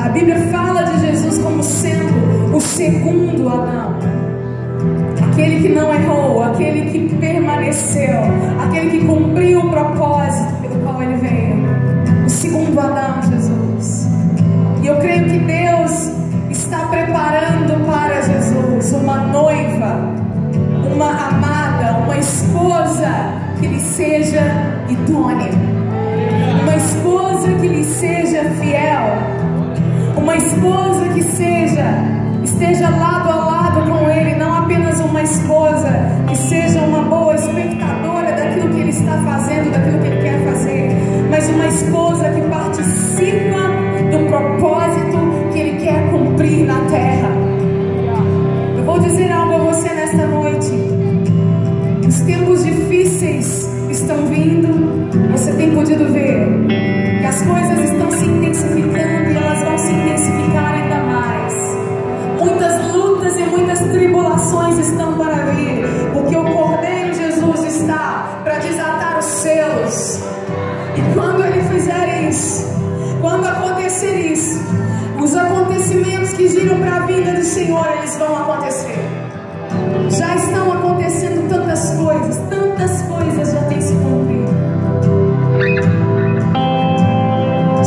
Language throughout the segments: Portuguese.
A Bíblia fala de Jesus como sendo o segundo Adão, aquele que não errou, aquele que permaneceu, aquele que cumpriu o propósito pelo qual ele veio, o segundo Adão, Jesus. E eu creio que Deus está preparando para Jesus uma noiva, uma amada, uma esposa que lhe seja idônea, uma esposa que lhe seja fiel, uma esposa que esteja lado a lado com ele, não apenas uma esposa que seja uma boa espectadora daquilo que ele está fazendo, daquilo que ele quer fazer, mas uma esposa que participa do propósito que ele quer cumprir na terra. Eu vou dizer algo a você nesta noite: os tempos difíceis estão vindo. Você tem podido ver que as coisas estão se intensificando e elas vão se intensificar ainda mais. Muitas lutas e muitas tribulações estão para vir, porque o Cordeiro Jesus está para desatar os selos. E quando ele fizer isso, quando acontecer isso, os acontecimentos que giram para a vida do Senhor, eles vão acontecer. Já estão acontecendo tantas coisas já têm se cumprido.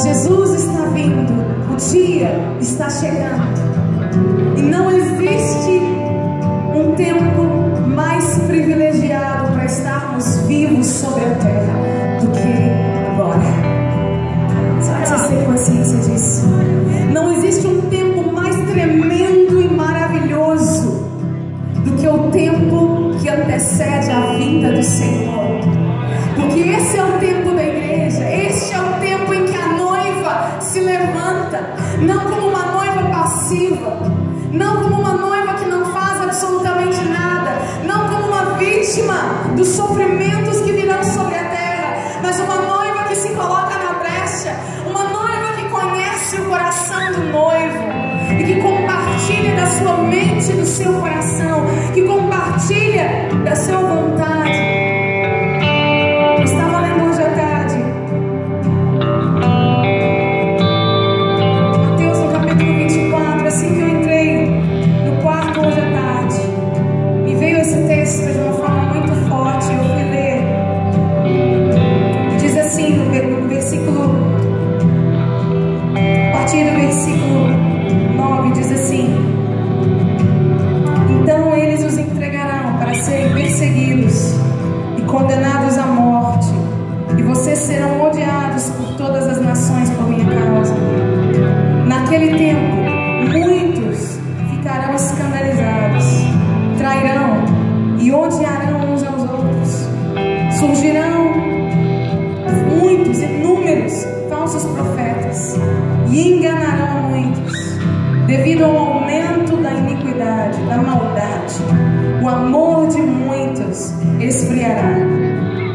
Jesus está vindo, o dia está chegando, e não existe um tempo mais privilegiado para estarmos vivos sobre a terra do que agora. Só que vocês têm consciência disso. Não existe um tempo mais tremendo e maravilhoso do que o tempo que antecede a vinda do Senhor. Porque esse é o tempo da igreja. Este é o tempo em que a noiva se levanta, não como uma noiva passiva, não como uma noiva que não faz absolutamente nada, não como uma vítima dos sofrimentos que virão sobre a terra, mas uma noiva que se coloca na brecha, uma noiva que conhece o coração do noivo e que compartilha da sua mente e do seu coração, que compartilha da sua vontade. Eu estava lendo hoje à tarde Mateus no capítulo 24, assim que eu entrei no quarto hoje à tarde, me veio esse texto de uma forma muito forte. Eu fui ler, diz assim no versículo, a partir do versículo 9, diz assim: então eles os entregarão para serem perseguidos e condenados à morte, e vocês serão odiados por todas as nações por minha causa. Naquele tempo, muitos ficarão escandalizados, trairão e odiarão uns aos outros. Surgirão muitos, inúmeros falsos profetas, e enganarão muitos. Devido ao aumento da iniquidade, da maldade, o amor de muitos esfriará,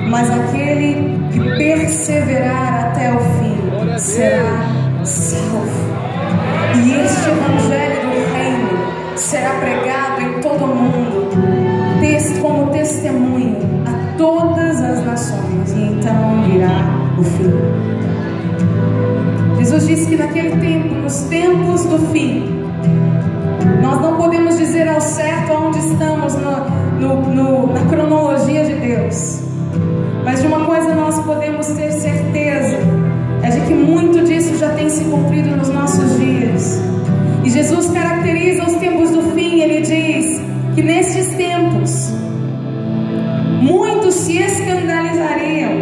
mas aquele que perseverar até o fim será salvo. E este evangelho do reino será pregado em todo o mundo, como testemunho a todas as nações, e então virá o fim. Jesus disse que naquele tempo, nos tempos do fim, nós não podemos dizer ao certo aonde estamos na cronologia de Deus, mas de uma coisa nós podemos ter certeza, é de que muito disso já tem se cumprido nos nossos dias. E Jesus caracteriza os tempos do fim. Ele diz que nestes tempos muitos se escandalizariam,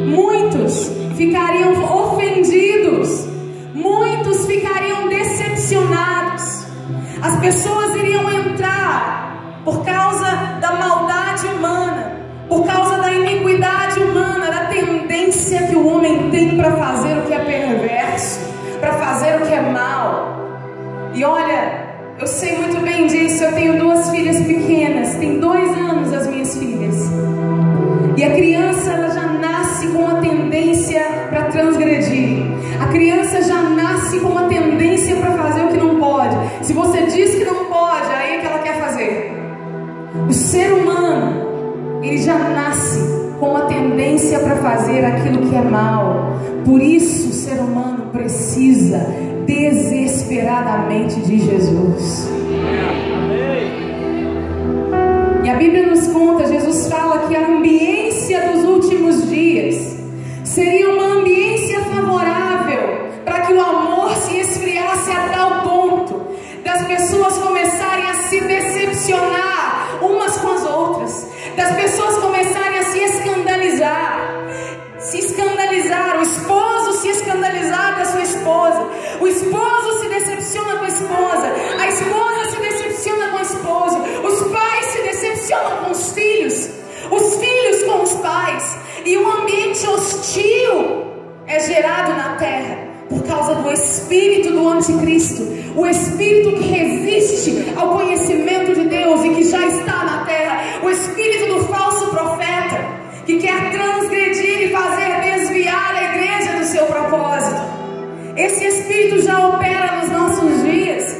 muitos ficariam ofendidos, muitos ficariam decepcionados. As pessoas iriam entrar por causa da maldade humana, por causa da iniquidade humana, da tendência que o homem tem para fazer o que é perverso, para fazer o que é mal. E olha, eu sei muito bem disso. Eu tenho 2 filhas pequenas, tem 2 anos as minhas filhas, e a criança ela já nasce com uma tendência para transgredir. A criança já nasce com uma tendência para fazer o que não pode. Se você diz que não pode, aí é que ela quer fazer. O ser humano, ele já nasce com uma tendência para fazer aquilo que é mal. Por isso o ser humano precisa desesperadamente de Jesus. E a Bíblia nos conta, Jesus fala que a ambiência dos últimos dias seria uma ambiência favorável para que o amor se esfriasse a tal ponto das pessoas começarem a se decepcionar umas com as outras, das pessoas começarem a se escandalizar, o esposo se escandalizar com a sua esposa, o esposo se decepciona com a esposa se decepciona com o esposo, os pais se decepcionam com os filhos com os pais, e um ambiente hostil é gerado na terra por causa do espírito do anticristo, o espírito que resiste ao conhecimento de Deus e que já está na terra, o espírito do falso profeta que quer transgredir e fazer desviar a igreja do seu propósito. Esse espírito já opera nos nossos dias.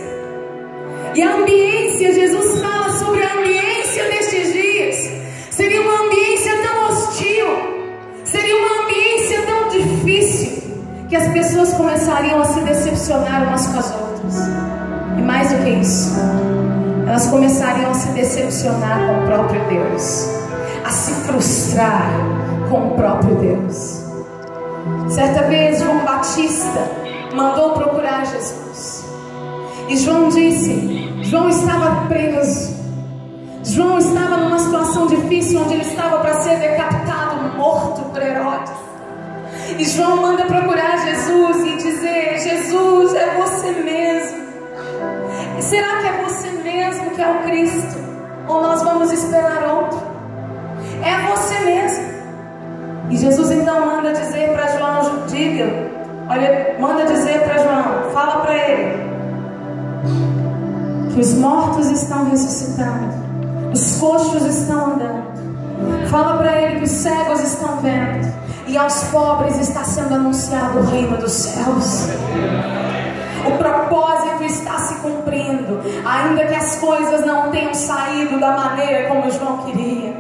E a ambiência, Jesus fala sobre a ambiência destes dias, seria uma ambiência tão hostil, seria uma ambiência tão difícil, que as pessoas começariam a se decepcionar umas com as outras. E mais do que isso, elas começariam a se decepcionar com o próprio Deus, a se frustrar com o próprio Deus. Certa vez João Batista mandou procurar Jesus, e João disse, João estava preso, João estava numa situação difícil, onde ele estava para ser decapitado, morto por Herodes. E João manda procurar Jesus e dizer, Jesus, é você mesmo? Será que é você mesmo que é o Cristo? Ou nós vamos esperar outro? É você mesmo. E Jesus então manda dizer para João, manda dizer para João, fala para ele que os mortos estão ressuscitando, os coxos estão andando. Fala para ele que os cegos estão vendo, e aos pobres está sendo anunciado o reino dos céus. O propósito está se cumprindo, ainda que as coisas não tenham saído da maneira como João queria.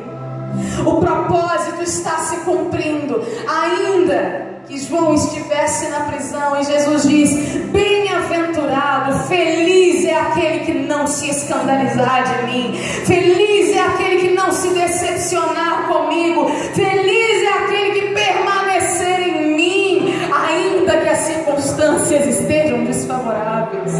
O propósito está se cumprindo, ainda que João estivesse na prisão. E Jesus diz, bem-aventurado, feliz é aquele que não se escandalizar de mim, feliz é aquele que não se decepcionar comigo, feliz é aquele que permanecer em mim, ainda que as circunstâncias estejam desfavoráveis.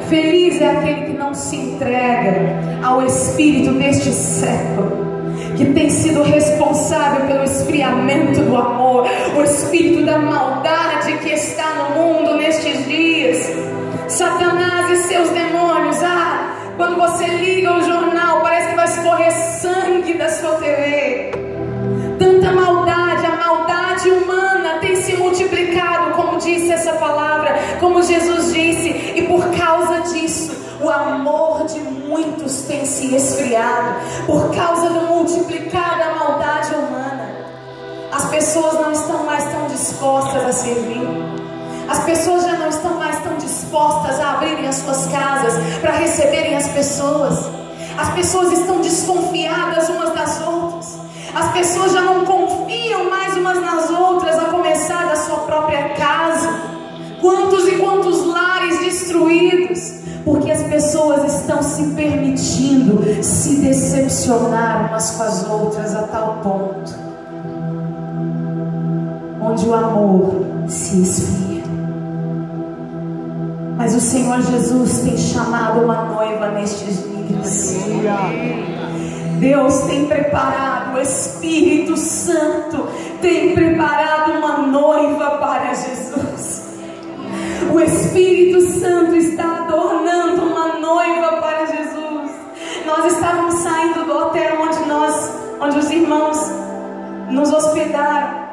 Feliz é aquele que não se entrega ao espírito deste século, que tem sido responsável pelo esfriamento do amor, o espírito da maldade que está no mundo nestes dias. Satanás e seus demônios, quando você liga o jornal, parece que vai escorrer sangue da sua TV. Tanta maldade, a maldade humana tem se multiplicado, como disse essa palavra, como Jesus disse, e por causa disso, o amor de muitos tem se esfriado, por causa do multiplicar da maldade humana. As pessoas não estão mais tão dispostas a servir, as pessoas já não estão mais tão dispostas a abrirem as suas casas para receberem as pessoas. As pessoas estão desconfiadas umas das outras, as pessoas já não confiam mais umas nas outras, a começar da sua própria casa. Quantos e quantos lares destruídos, porque as pessoas estão se permitindo se decepcionar umas com as outras, a tal ponto onde o amor se esfria. Mas o Senhor Jesus tem chamado uma noiva nestes dias. Deus tem preparado, o Espírito Santo tem preparado uma noiva para Jesus. O Espírito Santo está adornando uma noiva para Jesus. Nós estávamos saindo do hotel onde os irmãos nos hospedaram,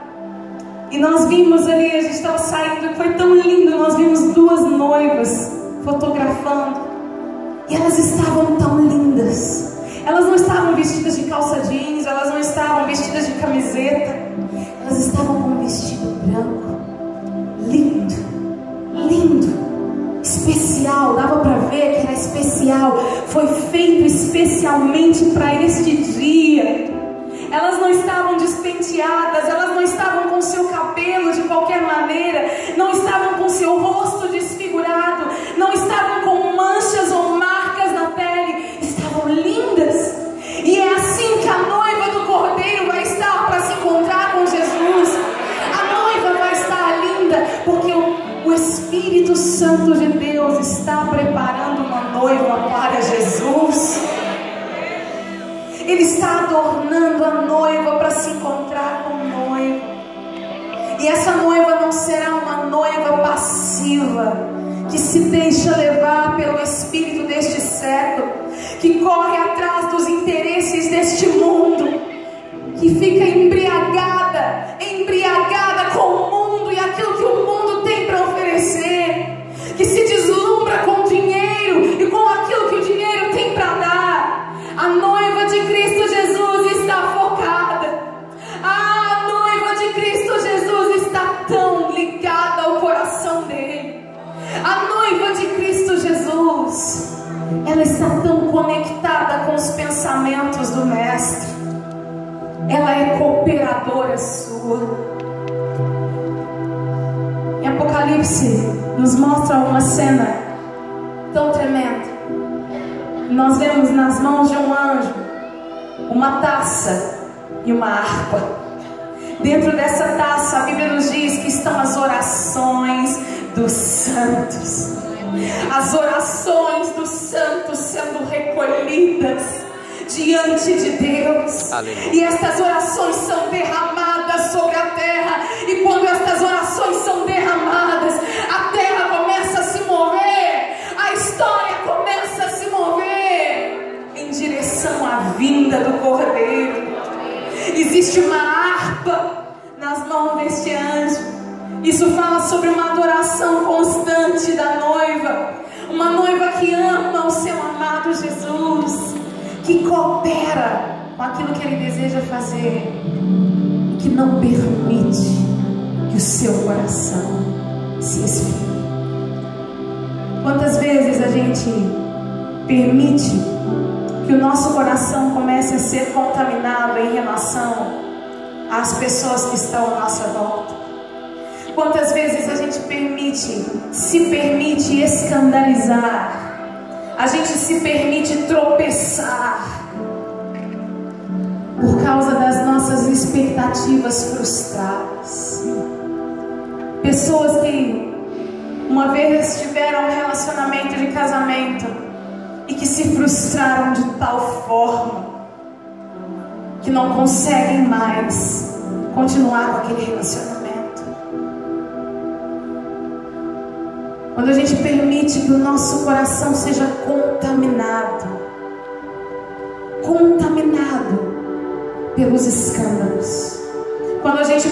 e nós vimos ali, a gente estava saindo, foi tão lindo, nós vimos duas noivas fotografando, e elas estavam tão lindas. Elas não estavam vestidas de calça jeans, elas não estavam vestidas de camiseta, elas estavam com um vestido branco, lindo, lindo, especial, dava para ver que era especial, foi feito especialmente para este dia. Elas não estavam despenteadas, elas não estavam com seu cabelo de qualquer maneira, não estavam com seu rosto desfigurado, não estavam com manchas ou marcas na pele, estavam lindas. E é assim que a noiva do Cordeiro vai estar para se encontrar com Jesus. A noiva vai estar linda, porque o Espírito Santo de Deus está preparando uma noiva para Jesus. Ele está adornando a noiva para se encontrar com o noivo. E essa noiva não será uma noiva passiva, que se deixa levar pelo espírito deste século, que corre atrás dos interesses deste mundo, que fica embriagada com o mundo e aquilo que o mundo tem para oferecer, que se deslumbra com o dinheiro e com aquilo que o dinheiro tem para dar. A noiva de Cristo Jesus está focada. A noiva de Cristo Jesus está tão ligada ao coração dele. A noiva de Cristo Jesus, ela está tão conectada com os pensamentos do Mestre. Ela é cooperadora sua. Em Apocalipse nos mostra uma cena tão tremenda. nós vemos nas mãos de um anjo uma taça e uma harpa. Dentro dessa taça, a Bíblia nos diz que estão as orações dos santos. As orações dos santos sendo recolhidas diante de Deus. Aleluia. E estas orações são derramadas sobre a terra. E quando estas orações são derramadas, a terra começa a se mover, a história começa a se mover em direção à vinda do Cordeiro. Existe uma harpa nas mãos deste anjo. Isso fala sobre uma adoração constante da noiva. Uma noiva que ama o seu amado Jesus, que coopera com aquilo que Ele deseja fazer, que não permite que o seu coração se esfrie. Quantas vezes a gente permite que o nosso coração comece a ser contaminado em relação às pessoas que estão à nossa volta? Quantas vezes a gente se permite escandalizar, a gente se permite tropeçar por causa das nossas expectativas frustradas? Pessoas que uma vez tiveram um relacionamento de casamento e que se frustraram de tal forma que não conseguem mais continuar com aquele relacionamento. Quando a gente permite que o nosso coração seja contaminado pelos escândalos, quando a gente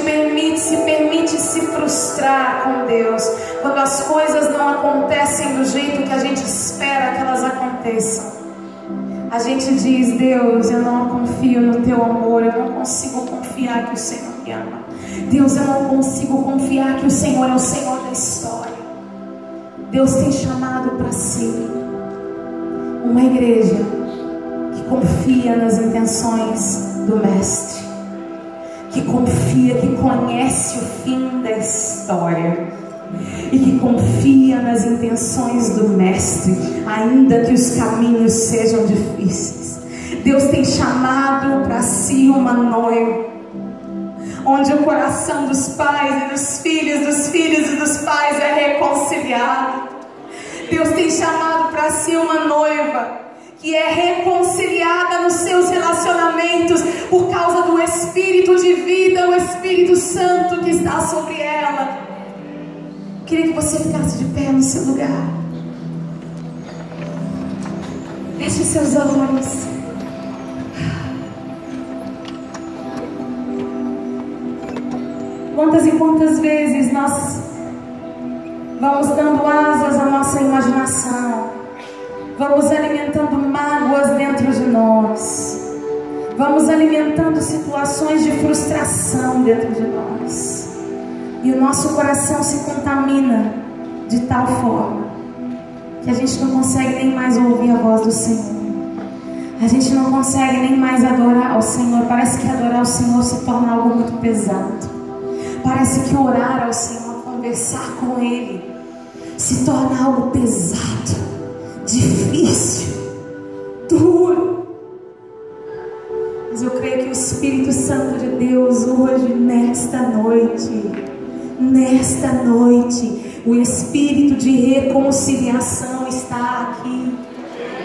se permite se frustrar com Deus, quando as coisas não acontecem do jeito que a gente espera que elas aconteçam, a gente diz: Deus, eu não confio no teu amor, eu não consigo confiar que o Senhor me ama. Deus, eu não consigo confiar que o Senhor é o Senhor da história. Deus tem chamado para si uma igreja que confia nas intenções do Mestre, que confia, que conhece o fim da história e que confia nas intenções do Mestre, ainda que os caminhos sejam difíceis. Deus tem chamado para si uma noiva, onde o coração dos pais e dos filhos e dos pais é reconciliado. Deus tem chamado para si uma noiva que é reconciliada nos seus relacionamentos por causa do Espírito de vida, o Espírito Santo que está sobre ela. Queria que você ficasse de pé no seu lugar. Feche seus olhos. Quantas e quantas vezes nós vamos dando asas à nossa imaginação, vamos alimentando mágoas dentro de nós, vamos alimentando situações de frustração dentro de nós, e o nosso coração se contamina de tal forma que a gente não consegue nem mais ouvir a voz do Senhor, a gente não consegue nem mais adorar ao Senhor. Parece que adorar ao Senhor se torna algo muito pesado. Parece que orar ao Senhor, conversar com Ele, se torna algo pesado, difícil, duro. Mas eu creio que o Espírito Santo de Deus hoje, nesta noite, o Espírito de reconciliação está aqui.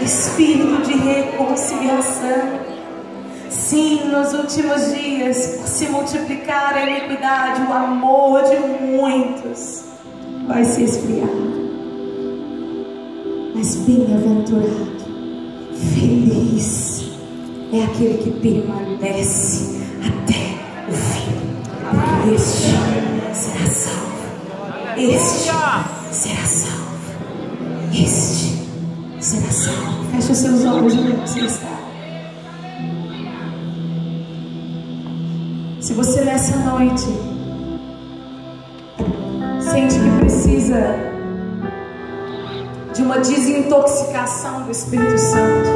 Espírito de reconciliação. Sim, nos últimos dias, por se multiplicar a iniquidade, o amor de muitos vai se esfriar. Mas bem-aventurado, feliz é aquele que permanece até o fim. Este será salvo. Este será salvo. Este será salvo. Feche os seus olhos onde você está. Se você nessa noite sente que precisa de uma desintoxicação do Espírito Santo,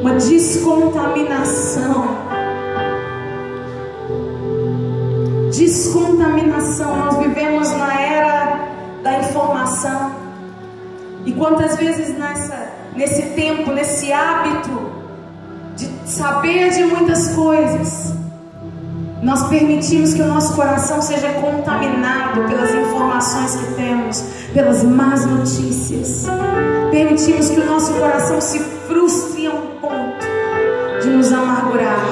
uma descontaminação, nós vivemos na era da informação, E quantas vezes nesse tempo, nesse hábito de saber de muitas coisas, nós permitimos que o nosso coração seja contaminado pelas informações que temos, pelas más notícias. Permitimos que o nosso coração se frustre a um ponto de nos amargurar.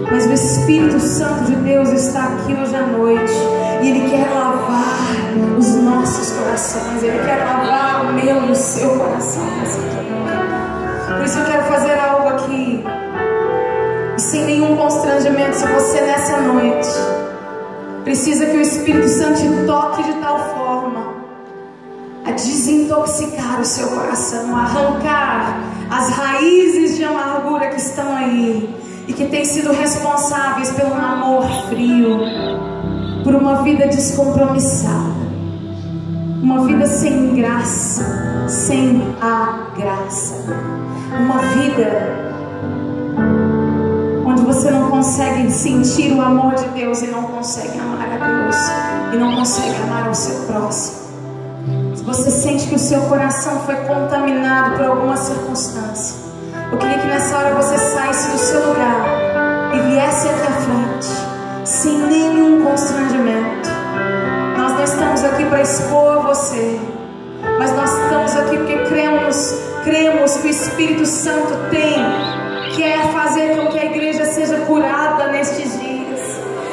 Mas o Espírito Santo de Deus está aqui hoje à noite, e Ele quer lavar os nossos corações. Ele quer lavar o meu e o seu coração. Por isso eu quero fazer algo aqui, e sem nenhum constrangimento. Se você nessa noite precisa que o Espírito Santo te toque de tal forma a desintoxicar o seu coração, a arrancar as raízes de amargura que estão aí e que têm sido responsáveis pelo amor frio, por uma vida descompromissada, uma vida sem graça, sem a graça, uma vida onde você não consegue sentir o amor de Deus e não consegue amar a Deus e não consegue amar ao seu próximo. Se você sente que o seu coração foi contaminado por alguma circunstância, eu queria que nessa hora você saísse do seu lugar e viesse aqui à frente, sem nenhum constrangimento. Nós não estamos aqui para expor você, mas nós estamos aqui porque cremos que o Espírito Santo quer fazer com que a igreja seja curada nestes dias.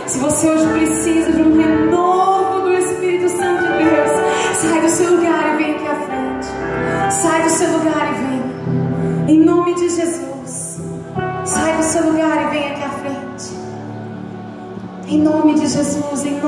Se você hoje precisa de um renovo do Espírito Santo de Deus, sai do seu lugar e vem aqui à frente. Sai do seu lugar e vem. Em nome de Jesus. Sai do seu lugar e vem aqui à frente. Em nome de Jesus, em nome